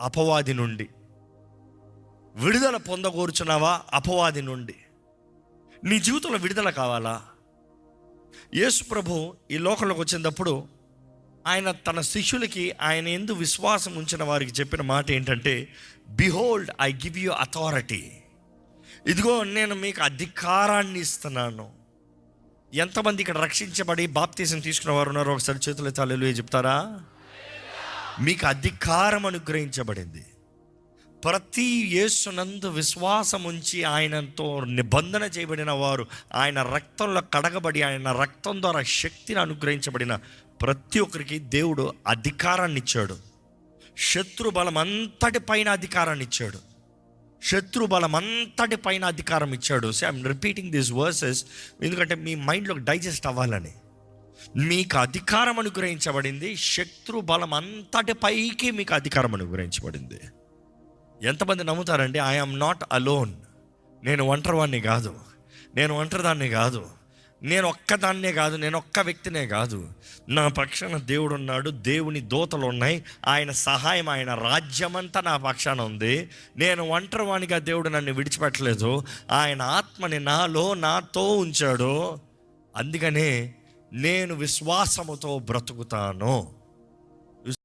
అపవాది నుండి. విడుదల పొందగోరుచున్నావా? అపవాది నుండి. నీ జీవితంలో విడుదల కావాలా? యేసు ప్రభు ఈ లోకంలోకి వచ్చినప్పుడు ఆయన తన శిష్యులకి, ఆయన యందు విశ్వాసం ఉంచిన వారికి చెప్పిన మాట ఏంటంటే, behold I give you authority. ఇదిగో నేను మీకు అధికారాన్ని ఇస్తున్నాను. ఎంతమంది ఇక్కడ రక్షించబడి బాప్తీసం తీసుకున్న వారు ఉన్నారో ఒకసారి చేతులు ఎత్తి హల్లెలూయా చెప్తారా? మీకు అధికారం అనుగ్రహించబడింది. ప్రతి యేసునందు విశ్వాసం ఉంచి ఆయనతో నిబంధన చేయబడిన వారు, ఆయన రక్తంలో కడగబడి ఆయన రక్తం ద్వారా శక్తిని అనుగ్రహించబడిన ప్రతి ఒక్కరికి దేవుడు అధికారాన్ని ఇచ్చాడు. శత్రు బలం అంతటి పైన అధికారాన్ని ఇచ్చాడు. శత్రు బలం అంతటి పైన అధికారం ఇచ్చాడు. So I'm repeating these versus ఎందుకంటే మీ మైండ్లోకి డైజెస్ట్ అవ్వాలని. మీకు అధికారం అనుగ్రహించబడింది. శత్రు బలం అంతటి పైకి మీకు అధికారం అనుగ్రహించబడింది. ఎంతమంది నమ్ముతారండి? I am not alone. నేను ఒంటరివాడిని కాదు, నేను ఒంటరిదాన్ని కాదు, నేను ఒక్కదాన్నే కాదు, నేను ఒక్క వ్యక్తినే కాదు. నా పక్షాన దేవుడు ఉన్నాడు, దేవుని దూతలు ఉన్నాయి, ఆయన సహాయం, ఆయన రాజ్యమంతా నా పక్షాన ఉంది. నేను ఒంటరివాణిగా దేవుడు నన్ను విడిచిపెట్టలేదు. ఆయన ఆత్మని నాతో ఉంచాడు. అందుకనే నేను విశ్వాసముతో బ్రతుకుతాను.